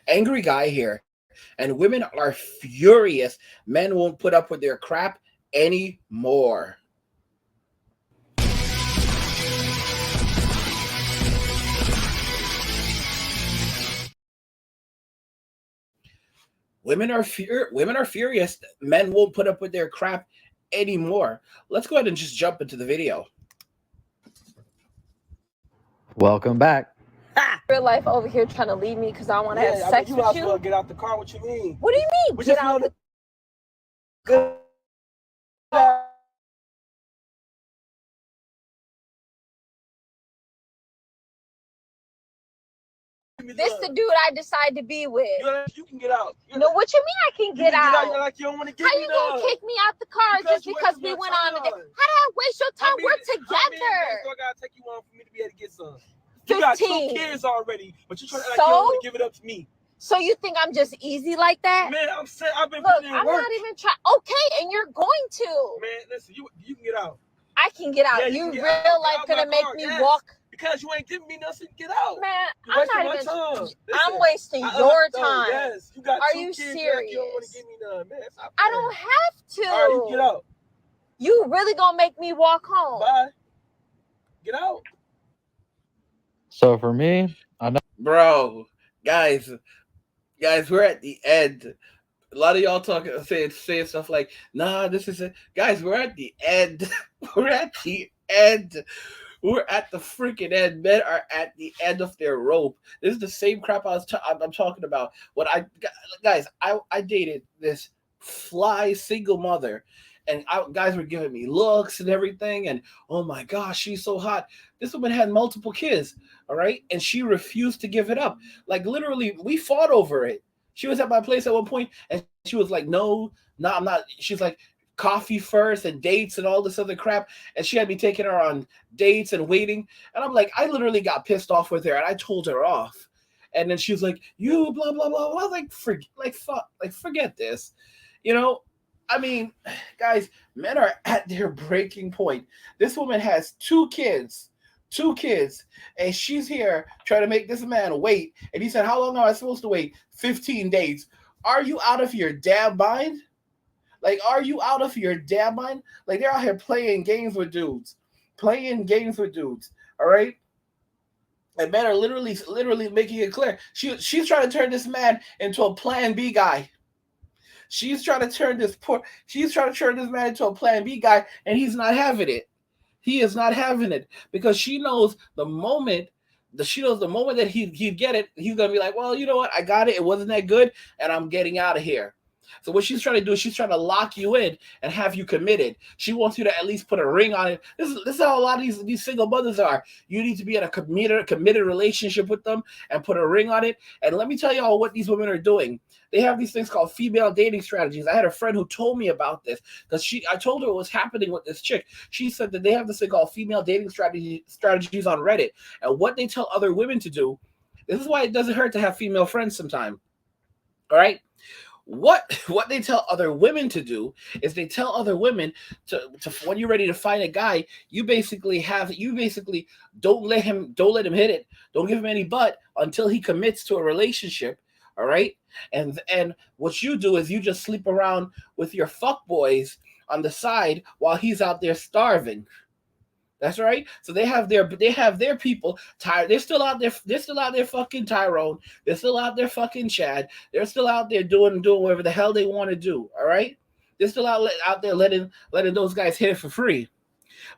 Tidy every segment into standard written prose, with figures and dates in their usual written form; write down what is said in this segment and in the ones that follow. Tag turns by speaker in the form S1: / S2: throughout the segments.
S1: Angry guy here. And women are furious. Men won't put up with their crap anymore. Women are furious. Men won't put up with their crap anymore. Let's go ahead and just jump into the video.
S2: Welcome back.
S3: Real life over here trying to leave me because I want to have sex
S4: you
S3: with
S4: might as
S3: you.
S4: well get out the car. What you mean?
S3: What do you mean?
S4: We
S3: Get
S4: just
S3: out
S4: wanna
S3: the
S4: get out.
S3: This the dude I decide to be with.
S4: You can get out.
S3: No, what you mean I can get out?
S4: You're like you don't want to get
S3: How
S4: me
S3: you gonna kick me out the car just because we went on a date? How did I waste your time? We're together.
S4: How many days do I gotta take you on for me to be able to get some? You got 2 kids already, but you trying to act like you don't want to give it up to me.
S3: So you think I'm just easy like that?
S4: Man, I'm saying I've been
S3: Look,
S4: putting in
S3: I'm
S4: work.
S3: not even trying. Okay, and you're going to.
S4: Man, listen, you can get out.
S3: I can get out.
S4: Yeah,
S3: you
S4: real
S3: life gonna make me walk?
S4: Because you ain't giving me nothing. Get out.
S3: Man,
S4: You're
S3: I'm not even. I'm wasting your time.
S4: Yes, you got
S3: Are
S4: 2
S3: you
S4: kids
S3: serious?
S4: You don't want to give me none, man.
S3: I don't have to.
S4: All right, you get out.
S3: You really gonna make me walk home?
S4: Bye. Get out.
S2: So for me, I know.
S1: Bro, guys, we're at the end. A lot of y'all talking, saying stuff like, "Nah, this is it." Guys, we're at the end. We're at the end. We're at the freaking end. Men are at the end of their rope. This is the same crap I'm talking about. I dated this fly single mother, and guys were giving me looks and everything, and oh my gosh, she's so hot. This woman had multiple kids, all right, and she refused to give it up. Like literally, we fought over it. She was at my place at one point, and she was like, "No, I'm not." She's like, "Coffee first and dates and all this other crap," and she had me taking her on dates and waiting. And I'm like, I literally got pissed off with her, and I told her off. And then she was like, "You blah blah blah." I was like, forget this," you know. I mean, guys, men are at their breaking point. This woman has 2 kids, and she's here trying to make this man wait. And he said, "How long am I supposed to wait? 15 days." Are you out of your damn mind? Like, are you out of your damn mind? Like, they're out here playing games with dudes. All right? And men are literally making it clear. She's trying to turn this man into a plan B guy. She's trying to turn this man into a plan B guy, and he's not having it. He is not having it because she knows the moment that he'd get it, he's gonna be like, "Well, you know what? I got it. It wasn't that good, and I'm getting out of here." So what she's trying to do is she's trying to lock you in and have you committed. She wants you to at least put a ring on it. This is how a lot of these single mothers are. You need to be in a committed relationship with them and put a ring on it. And let me tell y'all what these women are doing. They have these things called female dating strategies. I had a friend who told me about this because I told her what was happening with this chick. She said that they have this thing called female dating strategies on Reddit. And what they tell other women to do, this is why it doesn't hurt to have female friends sometimes. All right? What they tell other women to do is they tell other women to when you're ready to find a guy, you basically don't let him hit it, don't give him any butt until he commits to a relationship. All right, and what you do is you just sleep around with your fuck boys on the side while he's out there starving. That's right. So they have their people. They're still out there. They're still out there fucking Tyrone. They're still out there fucking Chad. They're still out there doing whatever the hell they want to do. All right. They're still out there letting those guys hit it for free.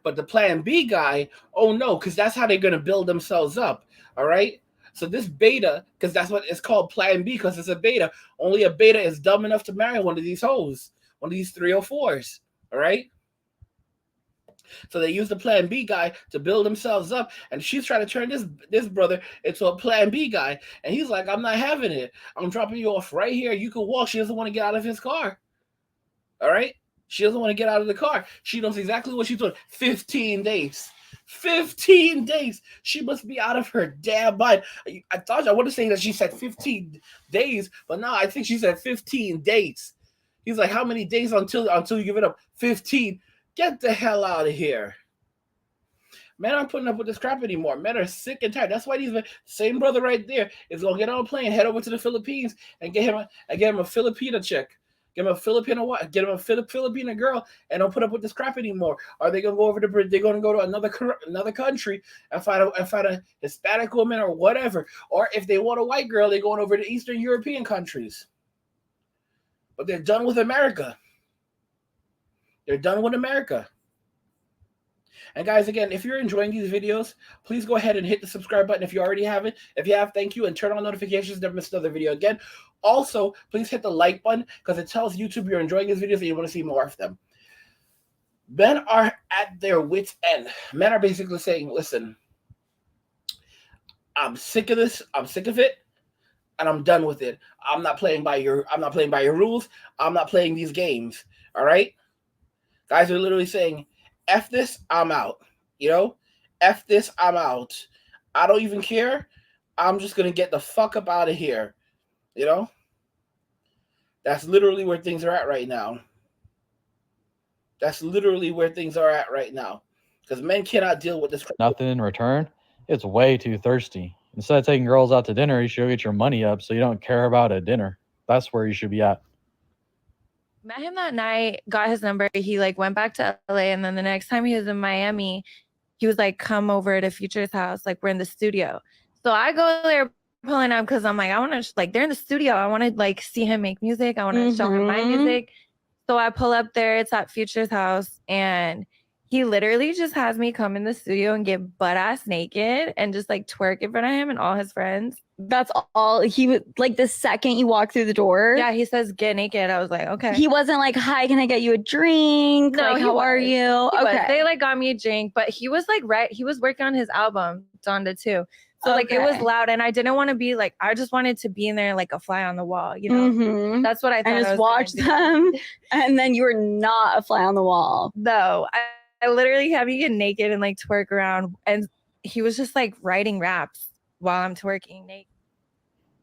S1: But the Plan B guy, oh no, because that's how they're gonna build themselves up. All right. So this beta, because that's what it's called, Plan B, because it's a beta. Only a beta is dumb enough to marry one of these hoes, one of these 304s. All right. So they use the Plan B guy to build themselves up, and she's trying to turn this brother into a Plan B guy, and he's like, "I'm not having it. I'm dropping you off right here. You can walk." She doesn't want to get out of his car. All right, she doesn't want to get out of the car. She knows exactly what she's doing. 15 days. 15 days. She must be out of her damn mind. I want to say that she said 15 days, but no, I think she said 15 days. He's like, "How many days until you give it up?" 15. Get the hell out of here. Men aren't putting up with this crap anymore. Men are sick and tired. That's why these same brother right there is gonna get on a plane, head over to the Philippines, and get him a Filipina chick. Get him a Filipina girl, and don't put up with this crap anymore. Are they gonna go over to? They're gonna go to another country and find a Hispanic woman or whatever. Or if they want a white girl, they're going over to Eastern European countries. But they're done with America. They're done with America. And guys, again, if you're enjoying these videos, please go ahead and hit the subscribe button if you already haven't. If you have, thank you, and turn on notifications to never miss another video again. Also, please hit the like button because it tells YouTube you're enjoying these videos and you want to see more of them. Men are at their wits' end. Men are basically saying, listen, I'm sick of this. I'm sick of it. And I'm done with it. I'm not playing by your rules. I'm not playing these games. All right? Guys are literally saying, F this, I'm out. You know? F this, I'm out. I don't even care. I'm just going to get the fuck up out of here. You know? That's literally where things are at right now. That's literally where things are at right now. Because men cannot deal with this.
S2: Nothing in return. It's way too thirsty. Instead of taking girls out to dinner, you should go get your money up so you don't care about a dinner. That's where you should be at.
S5: Met him that night, got his number. He like went back to LA, and then the next time he was in Miami, he was like, come over to Future's house. Like, we're in the studio. So I go there pulling up because I'm like, I want to, like, they're in the studio. I want to like see him make music. I want to show him my music. So I pull up there. It's at Future's house, and he literally just has me come in the studio and get butt ass naked and just like twerk in front of him and all his friends.
S6: That's all he would like. The second you walk through the door,
S5: Yeah, he says get naked. I was like, okay.
S6: he wasn't like, "Hi, can I get you a drink?
S5: No,
S6: like,
S5: he
S6: how are
S5: was.
S6: you?"
S5: He was.
S6: Okay,
S5: They like got me a drink, but he was like he was working on his album, Donda too. So like it was
S6: Okay.
S5: loud, and I didn't want to be like, I just wanted to be in there like a fly on the wall, you know. That's what I thought.
S6: And
S5: I
S6: just
S5: was
S6: watch them, and then you were not a fly on the wall.
S5: No, I literally had me get naked and like twerk around, and he was just like writing raps while I'm twerking naked.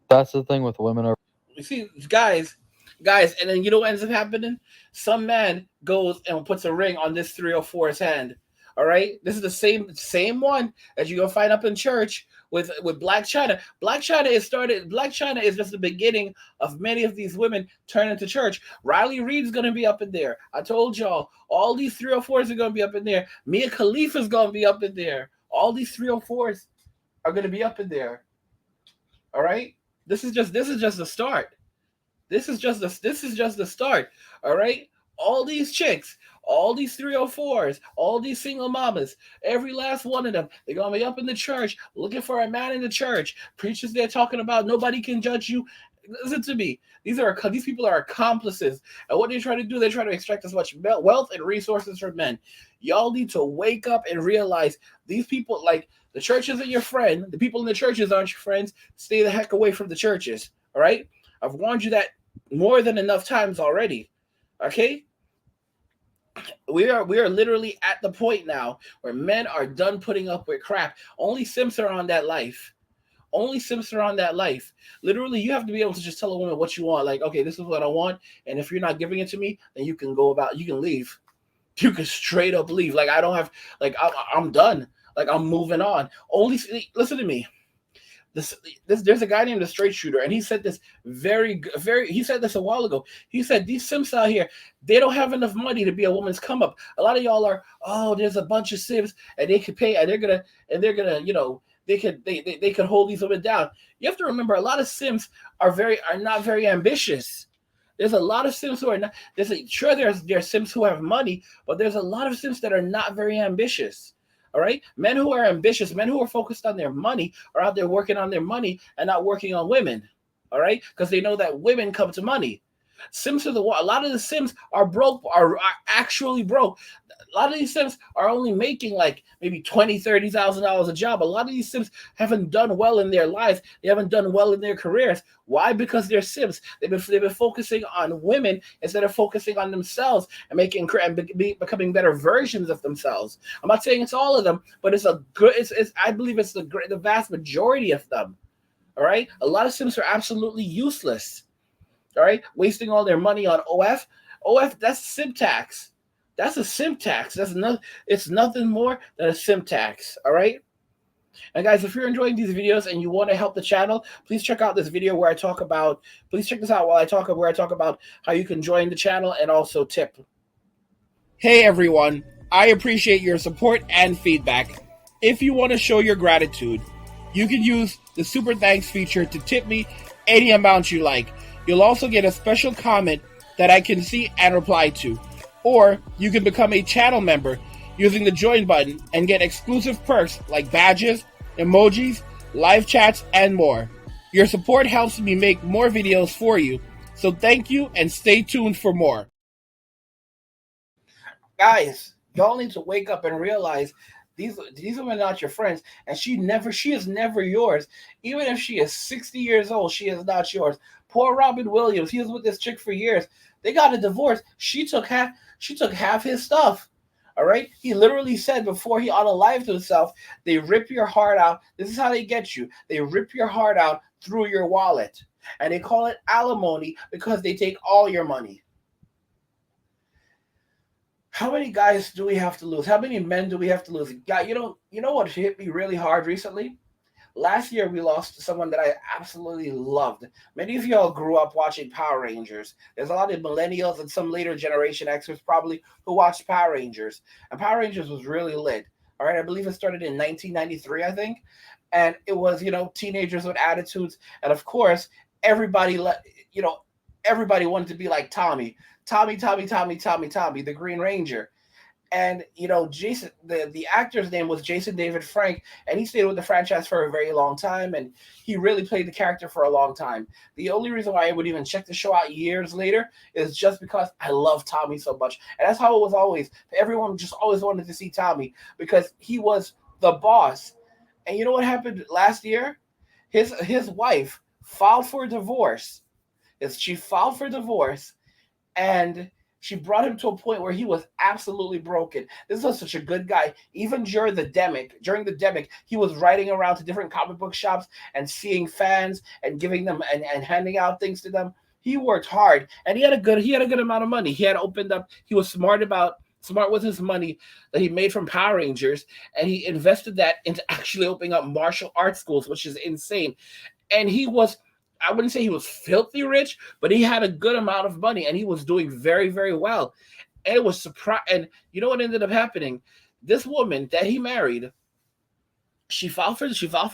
S2: That's the thing with women.
S1: You see, guys, and then you know what ends up happening? Some man goes and puts a ring on this 304's hand. All right, this is the same one that you're gonna find up in church with Black China. Black China is just the beginning of many of these women turning to church. Riley Reid's gonna be up in there. I told y'all, all these 304s are gonna be up in there. Mia Khalifa's gonna be up in there. All these 304s are gonna be up in there. All right. This is just the start. This is just the start. All right. All these chicks, all these 304s, all these single mamas, every last one of them, they're gonna be up in the church looking for a man in the church. Preachers they're talking about, nobody can judge you. Listen to me. These people are accomplices. And what they try to do, they try to extract as much wealth and resources from men. Y'all need to wake up and realize these people, like, the church isn't your friend. The people in the churches aren't your friends. Stay the heck away from the churches. All right? I've warned you that more than enough times already. Okay? We are literally at the point now where men are done putting up with crap. Only simps are on that life. Only simps are on that life. Literally, you have to be able to just tell a woman what you want. Like, okay, this is what I want. And if you're not giving it to me, then you can leave. You can straight up leave. Like, I don't have, like, I'm done. Like, I'm moving on. Listen to me. There's a guy named the Straight Shooter, and he said this he said this a while ago. He said, these simps out here, they don't have enough money to be a woman's come up. A lot of y'all are, there's a bunch of simps, and they could pay, and they're gonna, you know, they could hold these women down. You have to remember, a lot of simps are not very ambitious. There's a lot of simps who are not. There's simps who have money, but there's a lot of simps that are not very ambitious. All right, men who are ambitious, men who are focused on their money, are out there working on their money and not working on women. All right, because they know that women come to money. Sims are a lot of the Sims are broke, are actually broke. A lot of these Sims are only making like maybe $20,000-$30,000 a job. A lot of these Sims haven't done well in their lives. They haven't done well in their careers. Why? Because they're Sims. They've been focusing on women instead of focusing on themselves and becoming better versions of themselves. I'm not saying it's all of them, but I believe it's the vast majority of them. All right, a lot of Sims are absolutely useless. All right, wasting all their money on OF. OF, that's sim tax. That's a simp tax. It's nothing more than a simp tax. All right. And guys, if you're enjoying these videos and you want to help the channel, please check out this video where I talk about. Please check this out while I talk about how you can join the channel and also tip. Hey everyone, I appreciate your support and feedback. If you want to show your gratitude, you can use the super thanks feature to tip me any amount you like. You'll also get a special comment that I can see and reply to. Or you can become a channel member using the join button and get exclusive perks like badges, emojis, live chats, and more. Your support helps me make more videos for you, so thank you and stay tuned for more. Guys, y'all need to wake up and realize these women are not your friends, and she is never yours. Even if she is 60 years old, she is not yours. Poor Robin Williams, he was with this chick for years. They got a divorce. She took half his stuff. All right. He literally said before he unalived himself, they rip your heart out. This is how they get you. They rip your heart out through your wallet. And they call it alimony because they take all your money. How many guys do we have to lose? How many men do we have to lose? God, you know what hit me really hard recently? Last year, we lost someone that I absolutely loved. Many of y'all grew up watching Power Rangers. There's a lot of millennials and some later generation Xers probably who watched Power Rangers. And Power Rangers was really lit. All right, I believe it started in 1993, I think. And it was, teenagers with attitudes. And of course, everybody wanted to be like Tommy. Tommy, the Green Ranger. And, Jason, the actor's name was Jason David Frank, and he stayed with the franchise for a very long time, and he really played the character for a long time. The only reason why I would even check the show out years later is just because I love Tommy so much. And that's how it was always. Everyone just always wanted to see Tommy because he was the boss. And you know what happened last year? His wife filed for divorce. She filed for divorce, and she brought him to a point where he was absolutely broken. This was such a good guy. Even during the demic, he was riding around to different comic book shops and seeing fans and giving them and handing out things to them. He worked hard, and he had a good amount of money. He had opened up. He was smart with his money that he made from Power Rangers, and he invested that into actually opening up martial arts schools, which is insane. And I wouldn't say he was filthy rich, but he had a good amount of money, and he was doing very, very well. And it was surprising. And you know what ended up happening? This woman that he married, she filed for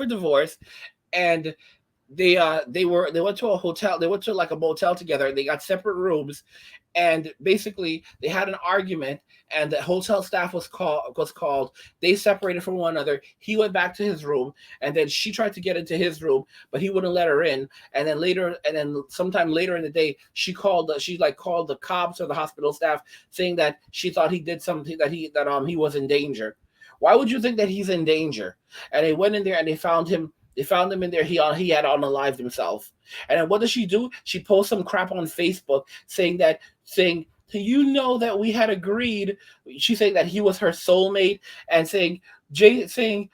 S1: divorce, and they went to a hotel. They went to like a motel together, and they got separate rooms. And basically, they had an argument, and the hotel staff was called. They separated from one another. He went back to his room, and then she tried to get into his room, but he wouldn't let her in. And then sometime later in the day, she called the cops or the hospital staff, saying that she thought he did something, that he was in danger. Why would you think that he's in danger? And they went in there and they found him. They found him in there. He had unalived himself. And then what does she do? She posts some crap on Facebook saying, you know that we had agreed. She's saying that he was her soulmate, and saying, Jason,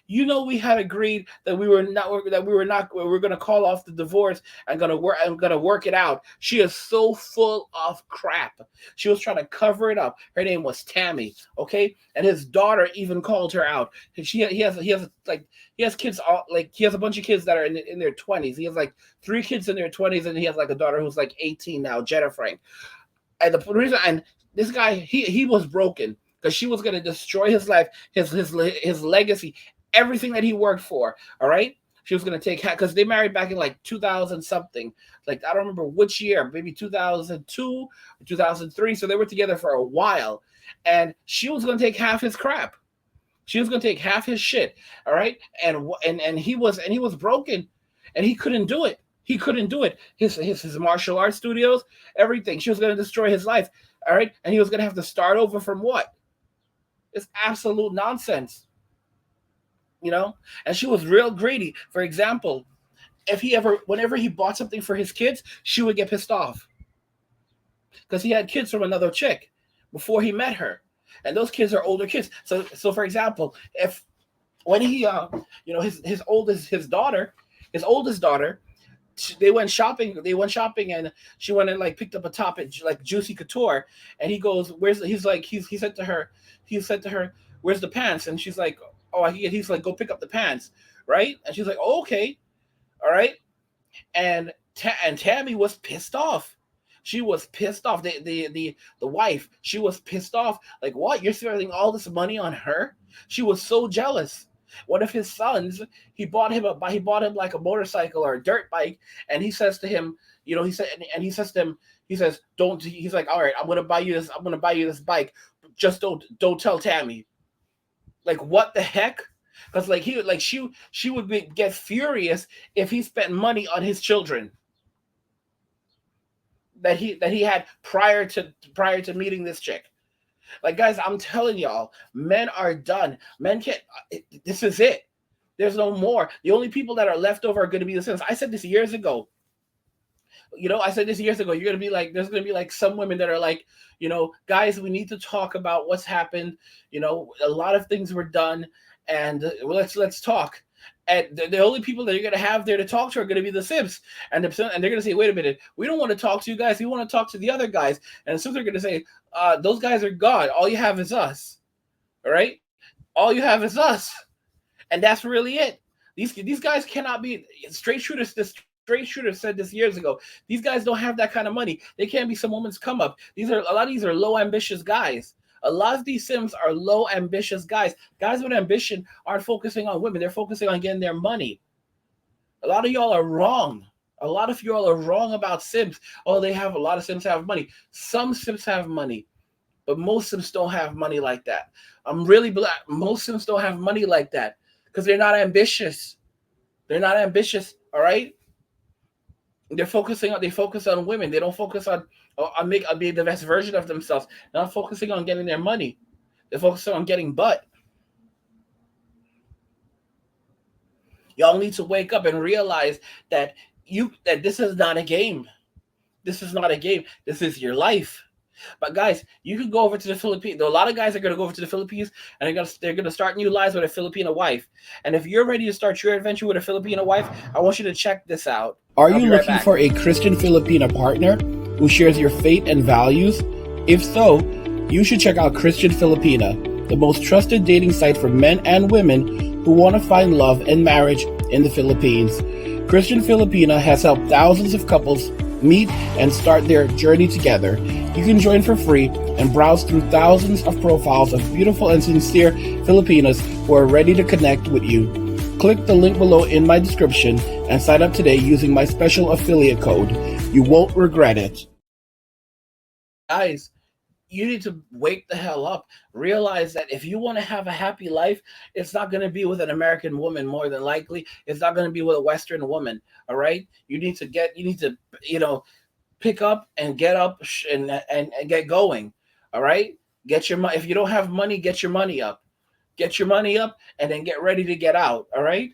S1: you know we had agreed that we were going to call off the divorce and going to work it out. She is so full of crap. She was trying to cover it up. Her name was Tammy, okay? And his daughter even called her out. He has kids, he has a bunch of kids that are in their 20s. He has like 3 kids in their 20s, and he has like a daughter who's like 18 now, Jenna Frank. And the reason, and this guy, he was broken because she was going to destroy his life, his legacy, everything that he worked for. All right, she was going to take, because they married back in like 2000 something, like I don't remember which year, maybe 2002 or 2003. So they were together for a while, and she was going to take half his crap. She was going to take half his shit. All right, and he was broken, and he couldn't do it. He couldn't do it. His martial arts studios, everything. She was going to destroy his life. All right. And he was going to have to start over from what? It's absolute nonsense. And she was real greedy. For example, whenever he bought something for his kids, she would get pissed off. Because he had kids from another chick before he met her. And those kids are older kids. So for example, when he, his oldest daughter, they went shopping. They went shopping, and she went and like picked up a top at like Juicy Couture. And he goes, "Where's?" He said to her, "Where's the pants?" And she's like, "Oh, he's like, go pick up the pants, right?" And she's like, "Oh, okay, all right." And Tammy was pissed off. She was pissed off. The wife, she was pissed off. Like, what? You're spending all this money on her? She was so jealous. One of his sons, he bought him like a motorcycle or a dirt bike, and he says to him, he said, and he says to him, he says, don't. He's like, all right, I'm gonna buy you this bike. Just don't tell Tammy. Like, what the heck? Because like she would get furious if he spent money on his children that he had prior to meeting this chick. Like, guys, I'm telling y'all, men are done. Men can't. This is it. There's no more. The only people that are left over are going to be the Sims. I said this years ago. You're going to be like, there's going to be like some women that are like, guys, we need to talk about what's happened. A lot of things were done, and let's talk. And the only people that you're going to have there to talk to are going to be the Sims. And they're going to say, wait a minute, we don't want to talk to you guys. We want to talk to the other guys. And the Sims are going to say, those guys are gone. All you have is us. All right? All you have is us. And that's really it. These guys cannot be straight shooters. The straight shooter said this years ago. These guys don't have that kind of money. They can't be some woman's come up. A lot of these are low ambitious guys. A lot of these Sims are low ambitious guys. Guys with ambition aren't focusing on women. They're focusing on getting their money. A lot of y'all are wrong. A lot of y'all are wrong about Sims. Oh, a lot of Sims have money. Some Sims have money, but most Sims don't have money like that. I'm really glad most Sims don't have money like that because they're not ambitious. They're not ambitious, all right? They focus on women. They don't focus on being the best version of themselves. They're not focusing on getting their money. They're focusing on getting butt. Y'all need to wake up and realize that this is not a game. This is not a game. This is your life. But guys, you can go over to the Philippines. A lot of guys are going to go over to the Philippines, and they're going to start new lives with a Filipina wife. And if you're ready to start your adventure with a Filipina wife, I want you to check this out.
S7: Are you looking for a Christian Filipina partner who shares your faith and values? If so, you should check out Christian Filipina, the most trusted dating site for men and women who want to find love and marriage in the Philippines. Christian Filipina has helped thousands of couples meet and start their journey together. You can join for free and browse through thousands of profiles of beautiful and sincere Filipinas who are ready to connect with you. Click the link below in my description and sign up today using my special affiliate code. You won't regret it.
S1: Guys, you need to wake the hell up. Realize that if you want to have a happy life, it's not going to be with an American woman more than likely. It's not going to be with a Western woman, all right? You need to pick up and get up and get going, all right? Get your money. If you don't have money, get your money up. Get your money up and then get ready to get out, all right?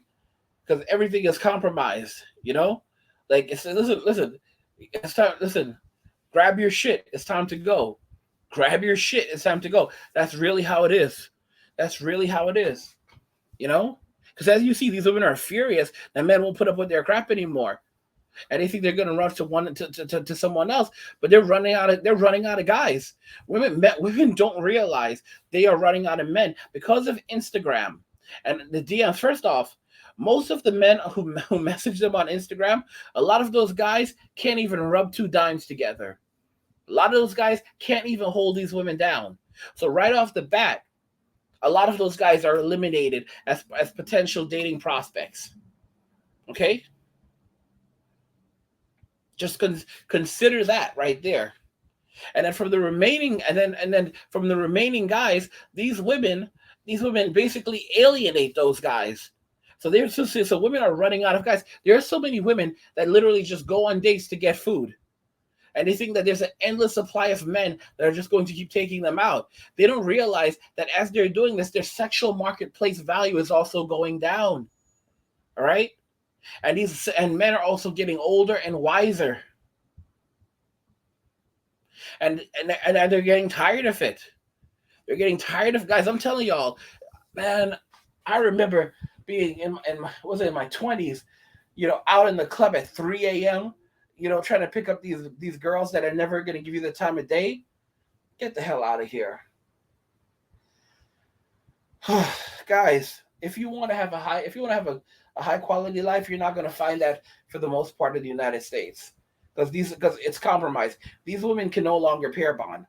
S1: Because everything is compromised, Like, listen, it's time, listen, grab your shit. It's time to go. Grab your shit. It's time to go. That's really how it is. That's really how it is, Because as you see, these women are furious that men won't put up with their crap anymore. And they think they're going to run to someone else, but they're running out of guys. Women don't realize they are running out of men because of Instagram and the DMs. First off, most of the men who message them on Instagram, a lot of those guys can't even rub two dimes together. A lot of those guys can't even hold these women down. So right off the bat, a lot of those guys are eliminated as potential dating prospects. Okay? Just consider that right there. And then from the remaining guys, these women basically alienate those guys. So women are running out of guys. There are so many women that literally just go on dates to get food. And they think that there's an endless supply of men that are just going to keep taking them out. They don't realize that as they're doing this, their sexual marketplace value is also going down. All right? And men are also getting older and wiser. And they're getting tired of it. They're getting tired of guys. I'm telling y'all, man, I remember being in my 20s, out in the club at 3 a.m., trying to pick up these girls that are never going to give you the time of day, get the hell out of here. Guys, if you want to have a high quality life, you're not going to find that for the most part of the United States, because it's compromised. These women can no longer pair bond.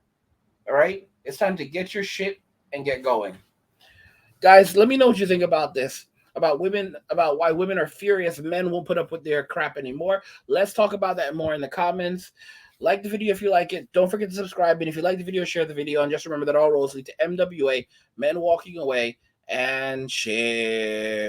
S1: All right, it's time to get your shit and get going. Guys, let me know what you think about this, about women, about why women are furious men won't put up with their crap anymore. Let's talk about that more in the comments. Like the video if you like it. Don't forget to subscribe. And if you like the video, share the video. And just remember that all roads lead to MWA, men walking away, and share.